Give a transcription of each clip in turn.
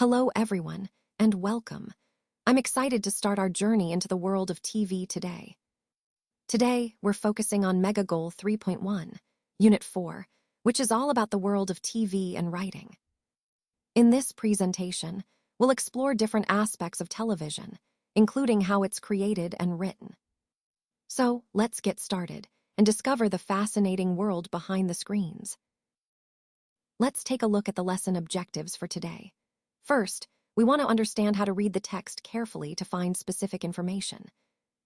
Hello, everyone, and welcome. I'm excited to start our journey into the world of TV today. Today, we're focusing on Mega Goal 3.1, Unit 4, which is all about the world of TV and writing. In this presentation, we'll explore different aspects of television, including how it's created and written. So, let's get started and discover the fascinating world behind the screens. Let's take a look at the lesson objectives for today. First, we want to understand how to read the text carefully to find specific information.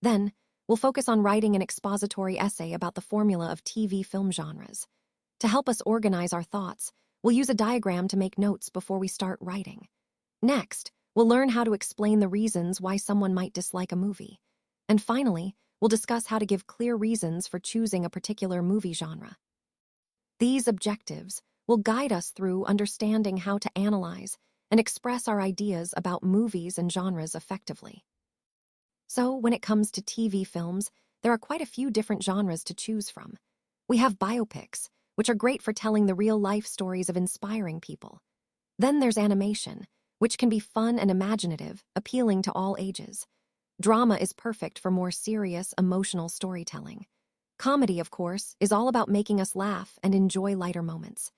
Then, we'll focus on writing an expository essay about the formula of TV film genres. To help us organize our thoughts, we'll use a diagram to make notes before we start writing. Next, we'll learn how to explain the reasons why someone might dislike a movie. And finally, we'll discuss how to give clear reasons for choosing a particular movie genre. These objectives will guide us through understanding how to analyze and express our ideas about movies and genres effectively. So, when it comes to TV films, there are quite a few different genres to choose from. We have biopics, which are great for telling the real-life stories of inspiring people. Then there's animation, which can be fun and imaginative, appealing to all ages. Drama is perfect for more serious, emotional storytelling. Comedy, of course, is all about making us laugh and enjoy lighter moments.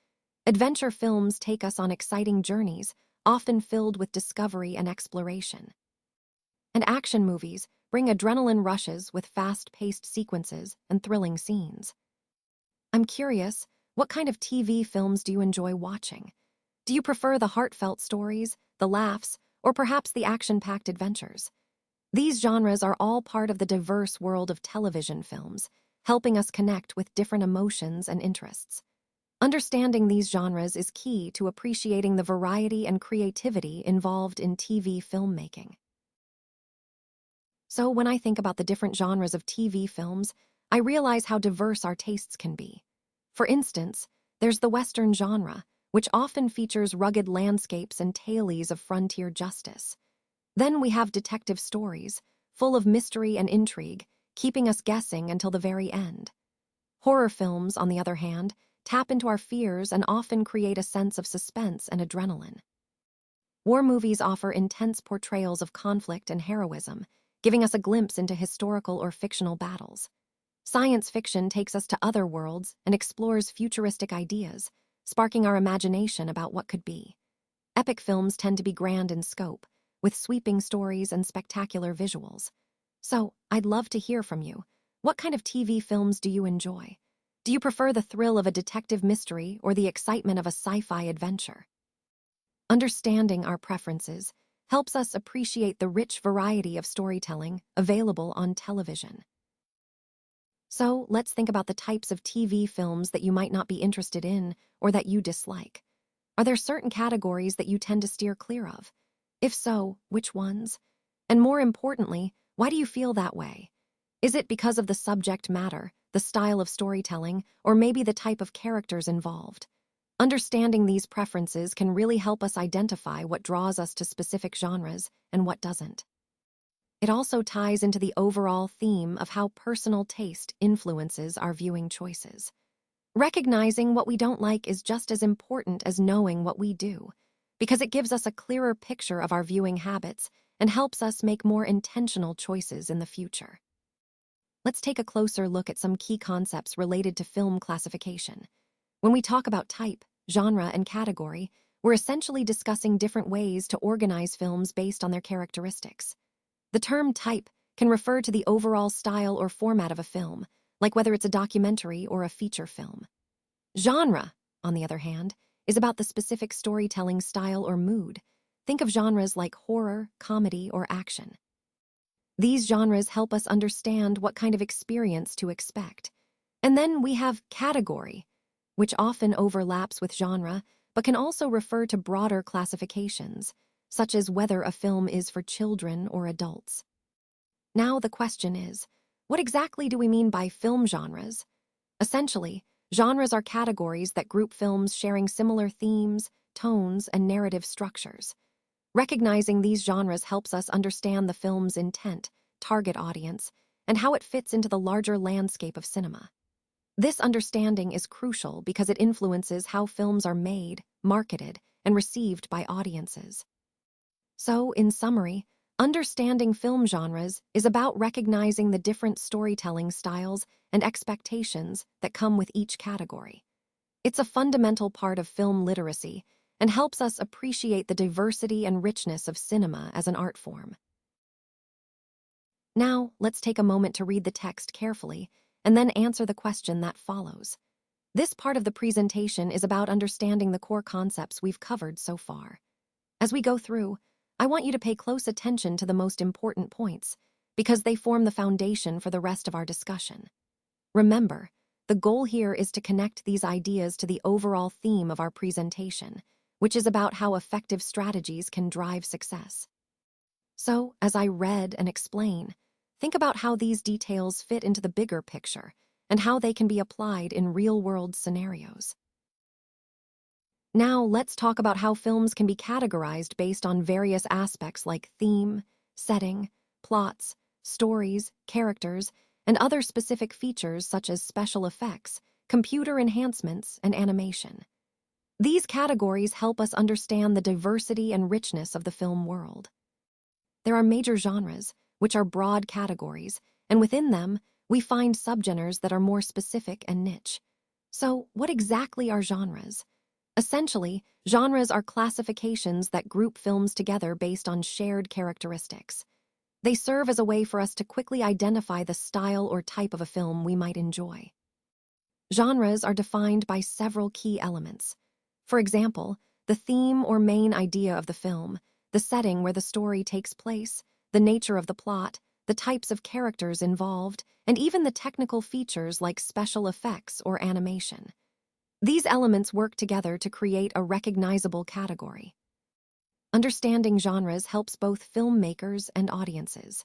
Adventure films take us on exciting journeys, often filled with discovery and exploration. And action movies bring adrenaline rushes with fast-paced sequences and thrilling scenes. I'm curious, what kind of TV films do you enjoy watching? Do you prefer the heartfelt stories, the laughs, or perhaps the action-packed adventures? These genres are all part of the diverse world of television films, helping us connect with different emotions and interests. Understanding these genres is key to appreciating the variety and creativity involved in TV filmmaking. So when I think about the different genres of TV films, I realize how diverse our tastes can be. For instance, there's the Western genre, which often features rugged landscapes and tales of frontier justice. Then we have detective stories, full of mystery and intrigue, keeping us guessing until the very end. Horror films, on the other hand, tap into our fears and often create a sense of suspense and adrenaline. War movies offer intense portrayals of conflict and heroism, giving us a glimpse into historical or fictional battles. Science fiction takes us to other worlds and explores futuristic ideas, sparking our imagination about what could be. Epic films tend to be grand in scope, with sweeping stories and spectacular visuals. So, I'd love to hear from you. What kind of TV films do you enjoy? Do you prefer the thrill of a detective mystery or the excitement of a sci-fi adventure? Understanding our preferences helps us appreciate the rich variety of storytelling available on television. So, let's think about the types of TV films that you might not be interested in or that you dislike. Are there certain categories that you tend to steer clear of? If so, which ones? And more importantly, why do you feel that way? Is it because of the subject matter, the style of storytelling, or maybe the type of characters involved? Understanding these preferences can really help us identify what draws us to specific genres and what doesn't. It also ties into the overall theme of how personal taste influences our viewing choices. Recognizing what we don't like is just as important as knowing what we do, because it gives us a clearer picture of our viewing habits and helps us make more intentional choices in the future. Let's take a closer look at some key concepts related to film classification. When we talk about type, genre, and category, we're essentially discussing different ways to organize films based on their characteristics. The term type can refer to the overall style or format of a film, like whether it's a documentary or a feature film. Genre, on the other hand, is about the specific storytelling style or mood. Think of genres like horror, comedy, or action. These genres help us understand what kind of experience to expect. And then we have category, which often overlaps with genre, but can also refer to broader classifications, such as whether a film is for children or adults. Now the question is, what exactly do we mean by film genres? Essentially, genres are categories that group films sharing similar themes, tones, and narrative structures. Recognizing these genres helps us understand the film's intent, target audience, and how it fits into the larger landscape of cinema. This understanding is crucial because it influences how films are made, marketed, and received by audiences. So, in summary, understanding film genres is about recognizing the different storytelling styles and expectations that come with each category. It's a fundamental part of film literacy and helps us appreciate the diversity and richness of cinema as an art form. Now, let's take a moment to read the text carefully and then answer the question that follows. This part of the presentation is about understanding the core concepts we've covered so far. As we go through, I want you to pay close attention to the most important points because they form the foundation for the rest of our discussion. Remember, the goal here is to connect these ideas to the overall theme of our presentation, which is about how effective strategies can drive success. So, as I read and explain, think about how these details fit into the bigger picture and how they can be applied in real-world scenarios. Now, let's talk about how films can be categorized based on various aspects like theme, setting, plots, stories, characters, and other specific features such as special effects, computer enhancements, and animation. These categories help us understand the diversity and richness of the film world. There are major genres, which are broad categories, and within them, we find subgenres that are more specific and niche. So, what exactly are genres? Essentially, genres are classifications that group films together based on shared characteristics. They serve as a way for us to quickly identify the style or type of a film we might enjoy. Genres are defined by several key elements. For example, the theme or main idea of the film, the setting where the story takes place, the nature of the plot, the types of characters involved, and even the technical features like special effects or animation. These elements work together to create a recognizable category. Understanding genres helps both filmmakers and audiences.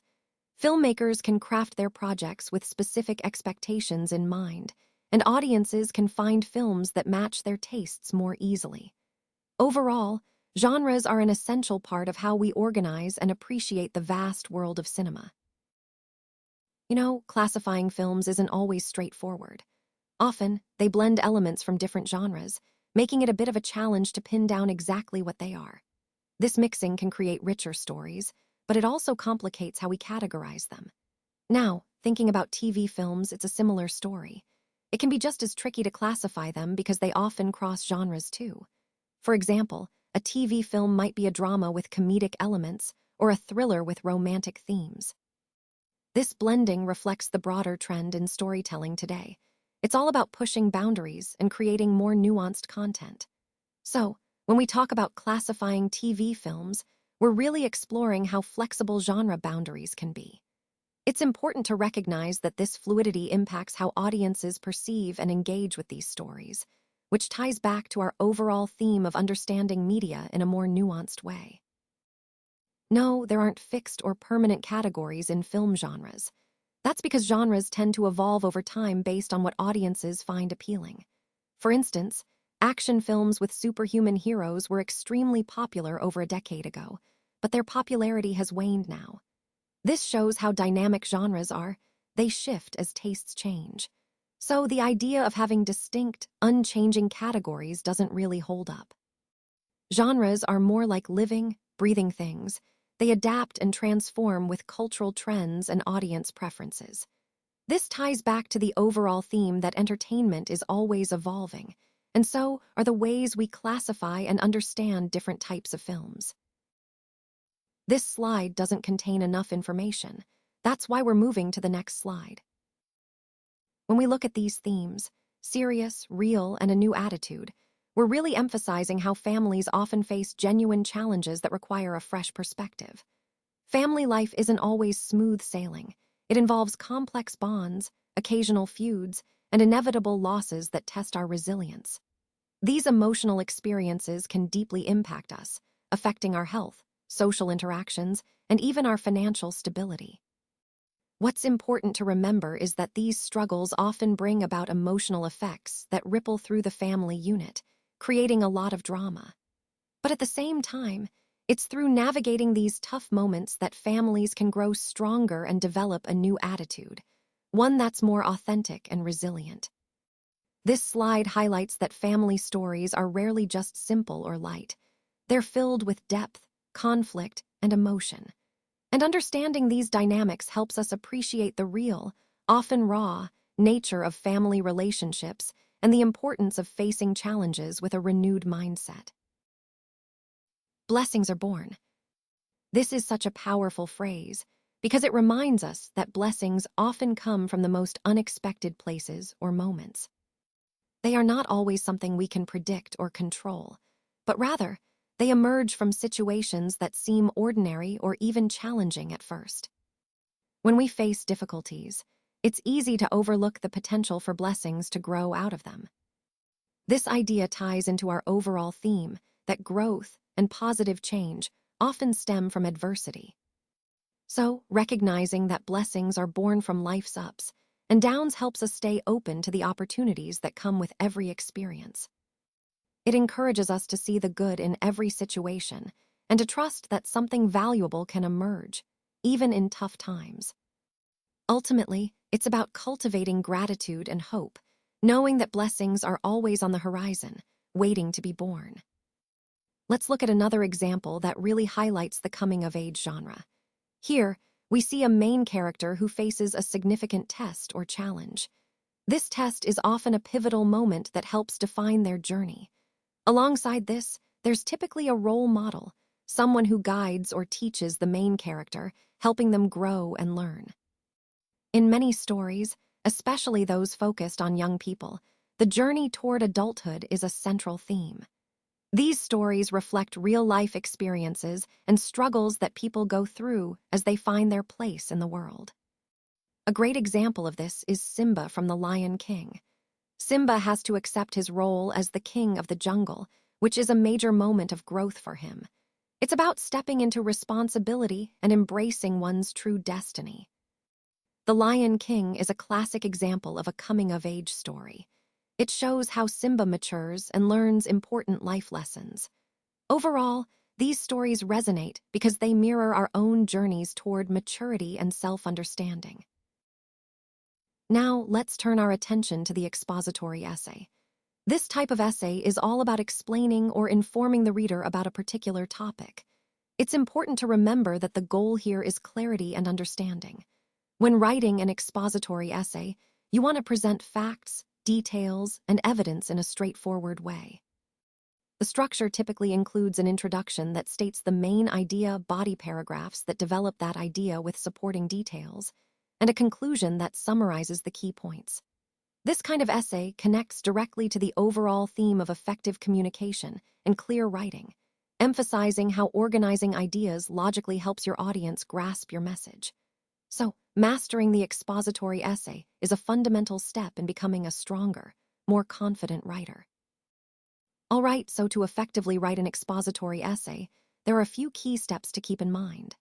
Filmmakers can craft their projects with specific expectations in mind, and audiences can find films that match their tastes more easily. Overall, genres are an essential part of how we organize and appreciate the vast world of cinema. Classifying films isn't always straightforward. Often, they blend elements from different genres, making it a bit of a challenge to pin down exactly what they are. This mixing can create richer stories, but it also complicates how we categorize them. Now, thinking about TV films, it's a similar story. It can be just as tricky to classify them because they often cross genres too. For example, a TV film might be a drama with comedic elements or a thriller with romantic themes. This blending reflects the broader trend in storytelling today. It's all about pushing boundaries and creating more nuanced content. So, when we talk about classifying TV films, we're really exploring how flexible genre boundaries can be. It's important to recognize that this fluidity impacts how audiences perceive and engage with these stories, which ties back to our overall theme of understanding media in a more nuanced way. No, there aren't fixed or permanent categories in film genres. That's because genres tend to evolve over time based on what audiences find appealing. For instance, action films with superhuman heroes were extremely popular over a decade ago, but their popularity has waned now. This shows how dynamic genres are. They shift as tastes change. So the idea of having distinct, unchanging categories doesn't really hold up. Genres are more like living, breathing things. They adapt and transform with cultural trends and audience preferences. This ties back to the overall theme that entertainment is always evolving, and so are the ways we classify and understand different types of films. This slide doesn't contain enough information. That's why we're moving to the next slide. When we look at these themes, serious, real, and a new attitude, we're really emphasizing how families often face genuine challenges that require a fresh perspective. Family life isn't always smooth sailing. It involves complex bonds, occasional feuds, and inevitable losses that test our resilience. These emotional experiences can deeply impact us, affecting our health, social interactions, and even our financial stability. What's important to remember is that these struggles often bring about emotional effects that ripple through the family unit, creating a lot of drama. But at the same time, it's through navigating these tough moments that families can grow stronger and develop a new attitude, one that's more authentic and resilient. This slide highlights that family stories are rarely just simple or light. They're filled with depth, conflict, and emotion. And understanding these dynamics helps us appreciate the real, often raw, nature of family relationships and the importance of facing challenges with a renewed mindset. Blessings are born. This is such a powerful phrase because it reminds us that blessings often come from the most unexpected places or moments. They are not always something we can predict or control, but rather, they emerge from situations that seem ordinary or even challenging at first. When we face difficulties, it's easy to overlook the potential for blessings to grow out of them. This idea ties into our overall theme that growth and positive change often stem from adversity. So, recognizing that blessings are born from life's ups and downs helps us stay open to the opportunities that come with every experience. It encourages us to see the good in every situation and to trust that something valuable can emerge, even in tough times. Ultimately, it's about cultivating gratitude and hope, knowing that blessings are always on the horizon, waiting to be born. Let's look at another example that really highlights the coming-of-age genre. Here, we see a main character who faces a significant test or challenge. This test is often a pivotal moment that helps define their journey. Alongside this, there's typically a role model, someone who guides or teaches the main character, helping them grow and learn. In many stories, especially those focused on young people, the journey toward adulthood is a central theme. These stories reflect real-life experiences and struggles that people go through as they find their place in the world. A great example of this is Simba from The Lion King. Simba has to accept his role as the king of the jungle, which is a major moment of growth for him. It's about stepping into responsibility and embracing one's true destiny. The Lion King is a classic example of a coming-of-age story. It shows how Simba matures and learns important life lessons. Overall, these stories resonate because they mirror our own journeys toward maturity and self-understanding. Now, let's turn our attention to the expository essay. This type of essay is all about explaining or informing the reader about a particular topic. It's important to remember that the goal here is clarity and understanding. When writing an expository essay, you want to present facts, details, and evidence in a straightforward way. The structure typically includes an introduction that states the main idea, body paragraphs that develop that idea with supporting details, and a conclusion that summarizes the key points. This kind of essay connects directly to the overall theme of effective communication and clear writing, emphasizing how organizing ideas logically helps your audience grasp your message. So, mastering the expository essay is a fundamental step in becoming a stronger, more confident writer. All right, so to effectively write an expository essay, there are a few key steps to keep in mind.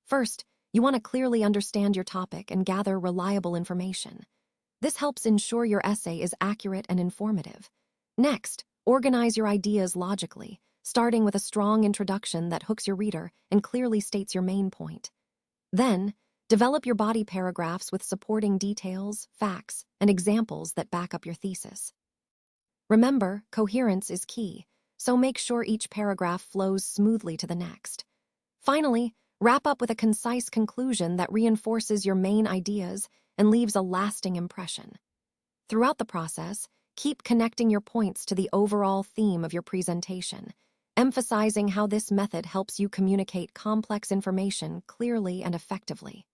First, you want to clearly understand your topic and gather reliable information. This helps ensure your essay is accurate and informative. Next, organize your ideas logically, starting with a strong introduction that hooks your reader and clearly states your main point. Then, develop your body paragraphs with supporting details, facts, and examples that back up your thesis. Remember, coherence is key, so make sure each paragraph flows smoothly to the next. Finally, wrap up with a concise conclusion that reinforces your main ideas and leaves a lasting impression. Throughout the process, keep connecting your points to the overall theme of your presentation, emphasizing how this method helps you communicate complex information clearly and effectively.